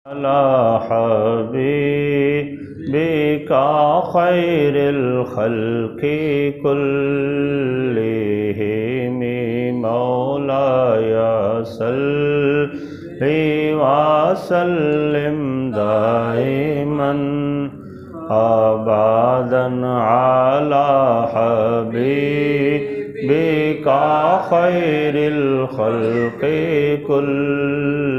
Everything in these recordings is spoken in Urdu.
على حبيبك خير الخلق كلهم مولاي صل وسلم دائما أبدا على حبيبك خير الخلق كلهم.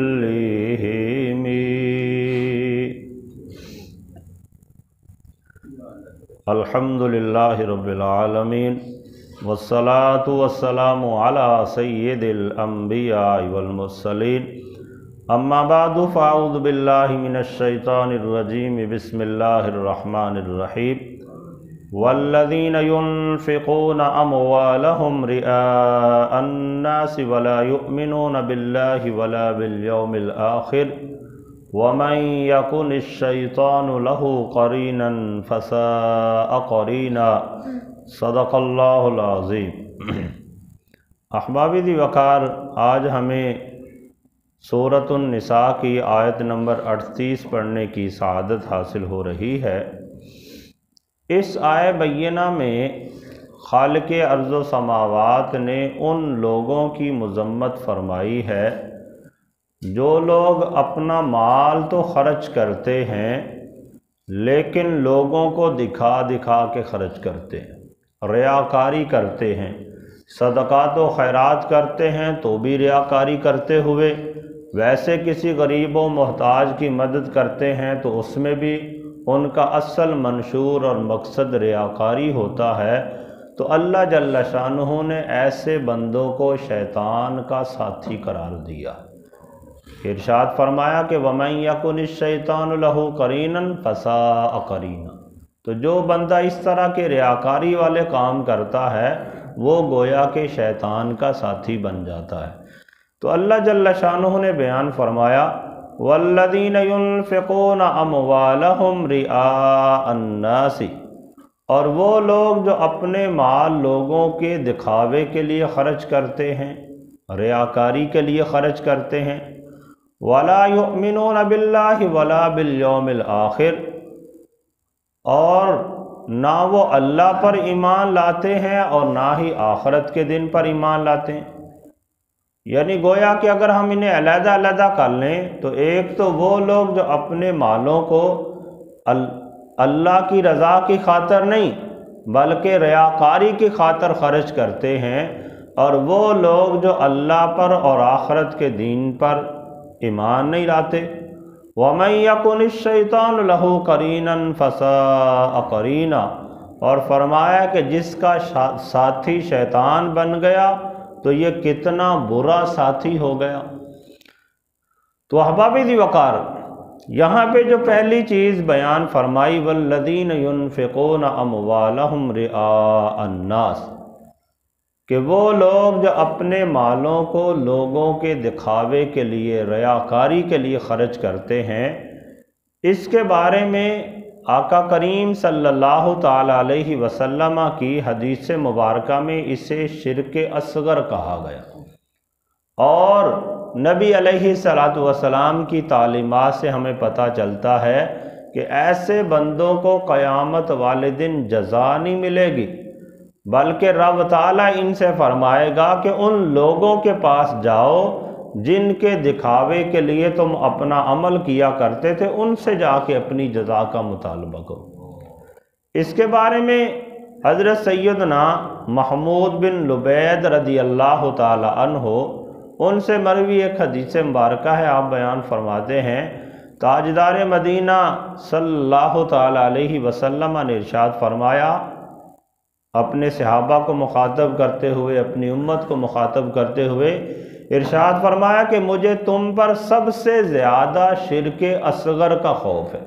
الحمد للہ رب العالمین والصلاة والسلام على سید الانبیاء والمرسلین. اما بعد فاعوذ باللہ من الشیطان الرجیم. بسم اللہ الرحمن الرحیم. والذین ينفقون اموالهم رئاء الناس ولا يؤمنون باللہ ولا بالیوم الآخر ومن يكن الشيطان له قرينا فساء قرينا. صدق اللہ العظیم. احباب دی وقار، آج ہمیں سورۃ النساء کی آیت نمبر 38 پڑھنے کی سعادت حاصل ہو رہی ہے. اس آیہ بینہ میں خالق ارض و سماوات نے ان لوگوں کی مذمت فرمائی ہے جو لوگ اپنا مال تو خرچ کرتے ہیں لیکن لوگوں کو دکھا دکھا کے خرچ کرتے ہیں، ریاکاری کرتے ہیں. صدقات و خیرات کرتے ہیں تو بھی ریاکاری کرتے ہوئے، ویسے کسی غریب و محتاج کی مدد کرتے ہیں تو اس میں بھی ان کا اصل منشور اور مقصد ریاکاری ہوتا ہے. تو اللہ جل شانہ نے ایسے بندوں کو شیطان کا ساتھی قرار دیا. ارشاد فرمایا کہ وَمَن يَكُنِ الشَّيْطَانُ لَهُ قَرِينًا فَسَاءَ قَرِينًا. تو جو بندہ اس طرح کے ریاکاری والے کام کرتا ہے وہ گویا کہ شیطان کا ساتھی بن جاتا ہے. تو اللہ جل شانہ نے بیان فرمایا وَالَّذِينَ يُنفِقُونَ أَمْوَالَهُمْ رِئَاءَ النَّاسِ، اور وہ لوگ جو اپنے مال لوگوں کے دکھاوے کے لیے خرچ کرتے ہیں، ریاکاری کے لیے خرچ کرتے ہیں. وَلَا يُؤْمِنُونَ بِاللَّهِ وَلَا بِالْيَوْمِ الْآخِرِ، اور نہ وہ اللہ پر ایمان لاتے ہیں اور نہ ہی آخرت کے دن پر ایمان لاتے ہیں. یعنی گویا کہ اگر ہم انہیں علیحدہ علیحدہ کر لیں تو ایک تو وہ لوگ جو اپنے مالوں کو اللہ کی رضا کی خاطر نہیں بلکہ ریاکاری کی خاطر خرچ کرتے ہیں، اور وہ لوگ جو اللہ پر اور آخرت کے دین پر ایمان نہیں لاتے. وَمَن يَكُنِ الشَّيْطَانُ لَهُ قَرِينًا فَسَاءَ قَرِينًا، اور فرمایا کہ جس کا ساتھی شیطان بن گیا تو یہ کتنا برا ساتھی ہو گیا. تو احباب ذی وقار، یہاں پہ جو پہلی چیز بیان فرمائی وَالَّذِينَ يُنفِقُونَ أَمْوَالَهُمْ رِئَاءَ النَّاسِ، کہ وہ لوگ جو اپنے مالوں کو لوگوں کے دکھاوے کے لیے، ریاکاری کے لیے خرچ کرتے ہیں، اس کے بارے میں آقا کریم صلی اللہ تعالی علیہ وسلم کی حدیث مبارکہ میں اسے شرک اصغر کہا گیا. اور نبی علیہ السلام کی تعلیمات سے ہمیں پتہ چلتا ہے کہ ایسے بندوں کو قیامت والے دن جزا نہیں ملے گی، بلکہ رب تعالیٰ ان سے فرمائے گا کہ ان لوگوں کے پاس جاؤ جن کے دکھاوے کے لیے تم اپنا عمل کیا کرتے تھے، ان سے جا کے اپنی جزا کا مطالبہ کرو. اس کے بارے میں حضرت سیدنا محمود بن لبید رضی اللہ تعالی عنہ، ان سے مروی ایک حدیث مبارکہ ہے. آپ بیان فرماتے ہیں تاجدار مدینہ صلی اللہ تعالی علیہ وسلم نے ارشاد فرمایا، اپنے صحابہ کو مخاطب کرتے ہوئے، اپنی امت کو مخاطب کرتے ہوئے ارشاد فرمایا کہ مجھے تم پر سب سے زیادہ شرک اصغر کا خوف ہے.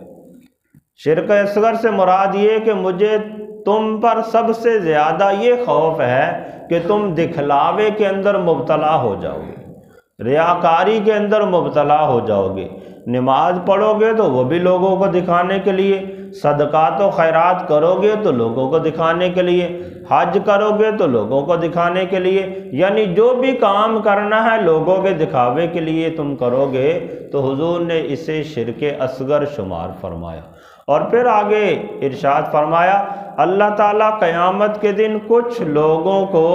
شرک اصغر سے مراد یہ کہ مجھے تم پر سب سے زیادہ یہ خوف ہے کہ تم دکھلاوے کے اندر مبتلا ہو جاؤ گے، ریاکاری کے اندر مبتلا ہو جاؤ گے. نماز پڑھو گے تو وہ بھی لوگوں کو دکھانے کے لیے، صدقات و خیرات کرو گے تو لوگوں کو دکھانے کے لیے، حج کرو گے تو لوگوں کو دکھانے کے لیے، یعنی جو بھی کام کرنا ہے لوگوں کے دکھاوے کے لیے تم کرو گے تو حضور نے اسے شرک اصغر شمار فرمایا۔ اور پھر آگے ارشاد فرمایا اللہ تعالیٰ قیامت کے دن کچھ لوگوں کو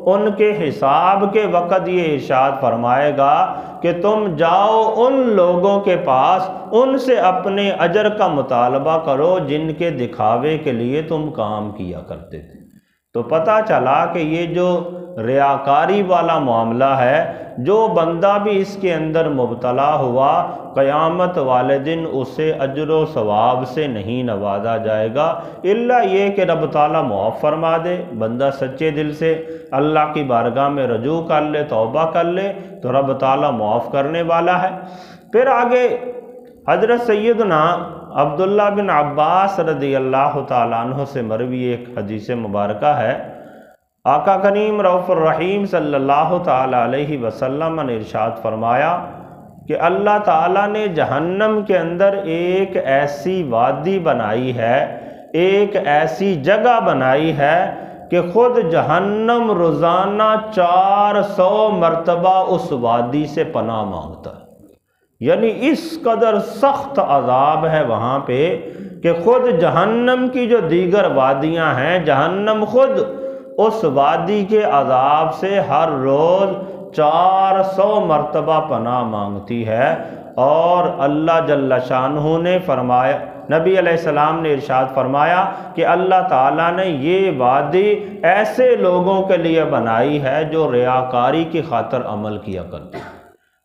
ان کے حساب کے وقت یہ ارشاد فرمائے گا کہ تم جاؤ ان لوگوں کے پاس، ان سے اپنے اجر کا مطالبہ کرو جن کے دکھاوے کے لیے تم کام کیا کرتے تھے۔ تو پتہ چلا کہ یہ جو ریاکاری والا معاملہ ہے، جو بندہ بھی اس کے اندر مبتلا ہوا، قیامت والے دن اسے اجر و ثواب سے نہیں نوازا جائے گا، الا یہ کہ رب تعالیٰ معاف فرما دے۔ بندہ سچے دل سے اللہ کی بارگاہ میں رجوع کر لے، توبہ کر لے تو رب تعالیٰ معاف کرنے والا ہے۔ پھر آگے حضرت سیدنا عبداللہ بن عباس رضی اللہ تعالیٰ عنہ سے مروی ایک حدیث مبارکہ ہے، آقا کریم رؤوف الرحیم صلی اللہ تعالیٰ علیہ وسلم نے ارشاد فرمایا کہ اللہ تعالیٰ نے جہنم کے اندر ایک ایسی وادی بنائی ہے، ایک ایسی جگہ بنائی ہے کہ خود جہنم روزانہ 400 مرتبہ اس وادی سے پناہ مانگتا ہے۔ یعنی اس قدر سخت عذاب ہے وہاں پہ کہ خود جہنم کی جو دیگر وادیاں ہیں، جہنم خود اس وادی کے عذاب سے ہر روز 400 مرتبہ پناہ مانگتی ہے۔ اور اللہ جل شانہ نے فرمایا، نبی علیہ السلام نے ارشاد فرمایا کہ اللہ تعالیٰ نے یہ وادی ایسے لوگوں کے لیے بنائی ہے جو ریاکاری کی خاطر عمل کیا کرتے ہیں،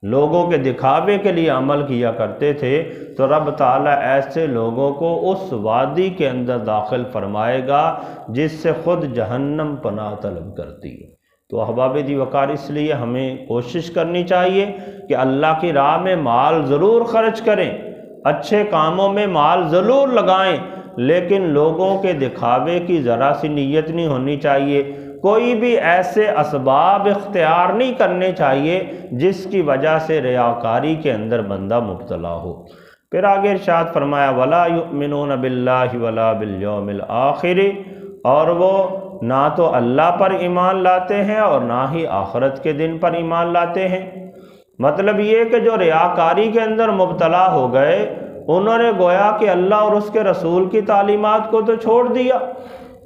لوگوں کے دکھاوے کے لیے عمل کیا کرتے تھے، تو رب تعالیٰ ایسے لوگوں کو اس وادی کے اندر داخل فرمائے گا جس سے خود جہنم پناہ طلب کرتی ہے۔ تو احباب دی وقار، اس لیے ہمیں کوشش کرنی چاہیے کہ اللہ کی راہ میں مال ضرور خرچ کریں، اچھے کاموں میں مال ضرور لگائیں، لیکن لوگوں کے دکھاوے کی ذرا سی نیت نہیں ہونی چاہیے، کوئی بھی ایسے اسباب اختیار نہیں کرنے چاہیے جس کی وجہ سے ریاکاری کے اندر بندہ مبتلا ہو۔ پھر آگے ارشاد فرمایا وَلَا يُؤْمِنُونَ بِاللَّهِ وَلَا بِالْيَوْمِ الْآخِرِ، اور وہ نہ تو اللہ پر ایمان لاتے ہیں اور نہ ہی آخرت کے دن پر ایمان لاتے ہیں۔ مطلب یہ کہ جو ریاکاری کے اندر مبتلا ہو گئے، انہوں نے گویا کہ اللہ اور اس کے رسول کی تعلیمات کو تو چھوڑ دیا،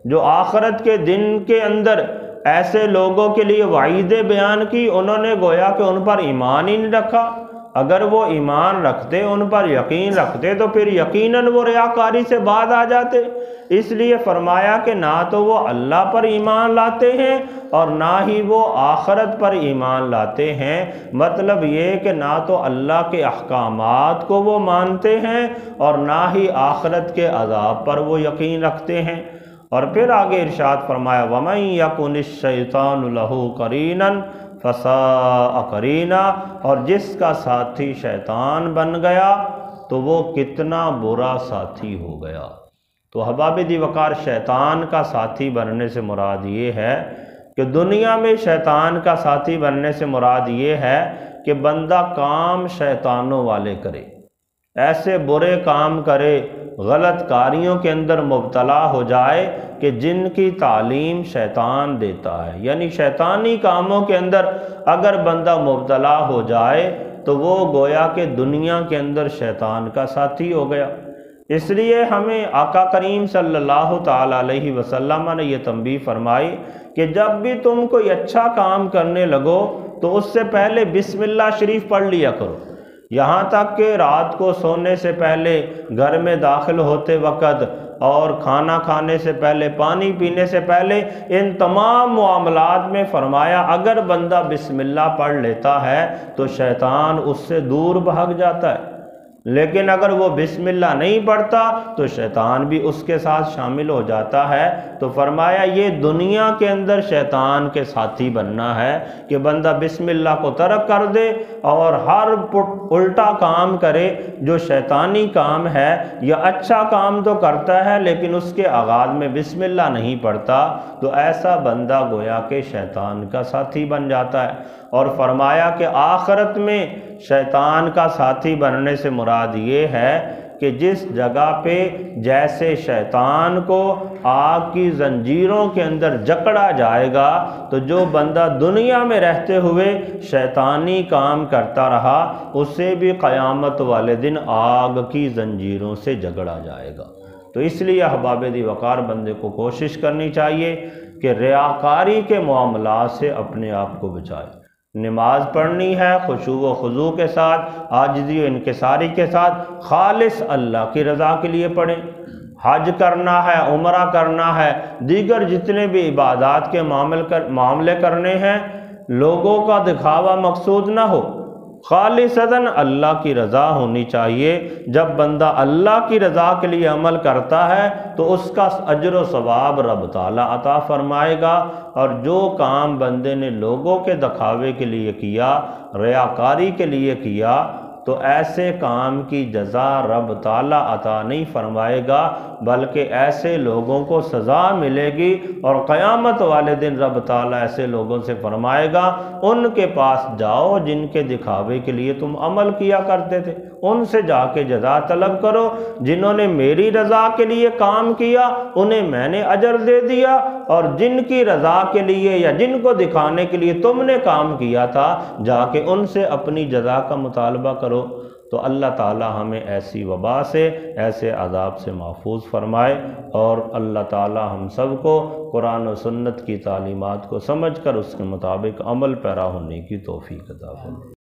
جو آخرت کے دن کے اندر ایسے لوگوں کے لیے وعیدیں بیان کی، انہوں نے گویا کہ ان پر ایمان ہی نہیں رکھا۔ اگر وہ ایمان رکھتے، ان پر یقین رکھتے، تو پھر یقیناً وہ ریاکاری سے بعد آ جاتے۔ اس لیے فرمایا کہ نہ تو وہ اللہ پر ایمان لاتے ہیں اور نہ ہی وہ آخرت پر ایمان لاتے ہیں۔ مطلب یہ کہ نہ تو اللہ کے احکامات کو وہ مانتے ہیں اور نہ ہی آخرت کے عذاب پر وہ یقین رکھتے ہیں۔ اور پھر آگے ارشاد فرمایا وَمَن يَكُنِ الشَّيْطَانُ لَهُ قَرِينًا فَسَاءَ قَرِينًا، اور جس کا ساتھی شیطان بن گیا تو وہ کتنا برا ساتھی ہو گیا۔ تو احباب دی وقار، شیطان کا ساتھی بننے سے مراد یہ ہے کہ دنیا میں شیطان کا ساتھی بننے سے مراد یہ ہے کہ بندہ کام شیطانوں والے کرے، ایسے برے کام کرے، غلط کاریوں کے اندر مبتلا ہو جائے کہ جن کی تعلیم شیطان دیتا ہے۔ یعنی شیطانی کاموں کے اندر اگر بندہ مبتلا ہو جائے تو وہ گویا کہ دنیا کے اندر شیطان کا ساتھی ہو گیا۔ اس لیے ہمیں آقا کریم صلی اللہ تعالیٰ علیہ وسلم نے یہ تنبیہ فرمائی کہ جب بھی تم کوئی اچھا کام کرنے لگو تو اس سے پہلے بسم اللہ شریف پڑھ لیا کرو، یہاں تک کہ رات کو سونے سے پہلے، گھر میں داخل ہوتے وقت اور کھانا کھانے سے پہلے، پانی پینے سے پہلے، ان تمام معاملات میں فرمایا اگر بندہ بسم اللہ پڑھ لیتا ہے تو شیطان اس سے دور بھاگ جاتا ہے، لیکن اگر وہ بسم اللہ نہیں پڑھتا تو شیطان بھی اس کے ساتھ شامل ہو جاتا ہے۔ تو فرمایا یہ دنیا کے اندر شیطان کے ساتھی بننا ہے کہ بندہ بسم اللہ کو ترک کر دے اور ہر الٹا کام کرے جو شیطانی کام ہے، یا اچھا کام تو کرتا ہے لیکن اس کے آغاز میں بسم اللہ نہیں پڑھتا، تو ایسا بندہ گویا کہ شیطان کا ساتھی بن جاتا ہے۔ اور فرمایا کہ آخرت میں شیطان کا ساتھی بننے سے مراد یہ ہے کہ جس جگہ پہ جیسے شیطان کو آگ کی زنجیروں کے اندر جکڑا جائے گا، تو جو بندہ دنیا میں رہتے ہوئے شیطانی کام کرتا رہا اسے بھی قیامت والے دن آگ کی زنجیروں سے جکڑا جائے گا۔ تو اس لیے احباب دی وقار بندے کو کوشش کرنی چاہیے کہ ریاکاری کے معاملات سے اپنے آپ کو بچائے۔ نماز پڑھنی ہے خشوع و خضوع کے ساتھ، عاجزی و انکساری کے ساتھ، خالص اللہ کی رضا کے لیے پڑھیں۔ حج کرنا ہے، عمرہ کرنا ہے، دیگر جتنے بھی عبادات کے معاملے کرنے ہیں، لوگوں کا دکھاوا مقصود نہ ہو، خالصتاً اللہ کی رضا ہونی چاہیے۔ جب بندہ اللہ کی رضا کے لیے عمل کرتا ہے تو اس کا اجر و ثواب رب تعالیٰ عطا فرمائے گا، اور جو کام بندے نے لوگوں کے دکھاوے کے لیے کیا، ریاکاری کے لیے کیا، تو ایسے کام کی جزا رب تعالیٰ عطا نہیں فرمائے گا، بلکہ ایسے لوگوں کو سزا ملے گی، اور قیامت والے دن رب تعالیٰ ایسے لوگوں سے فرمائے گا ان کے پاس جاؤ جن کے دکھاوے کے لیے تم عمل کیا کرتے تھے، ان سے جا کے جزا طلب کرو۔ جنہوں نے میری رضا کے لیے کام کیا انہیں میں نے اجر دے دیا، اور جن کی رضا کے لیے یا جن کو دکھانے کے لیے تم نے کام کیا تھا جا کے ان سے اپنی جزا کا مطالبہ کرو۔ تو اللہ تعالی ہمیں ایسی وبا سے، ایسے عذاب سے محفوظ فرمائے، اور اللہ تعالی ہم سب کو قرآن و سنت کی تعلیمات کو سمجھ کر اس کے مطابق عمل پیرا ہونے کی توفیق عطا فرمائے۔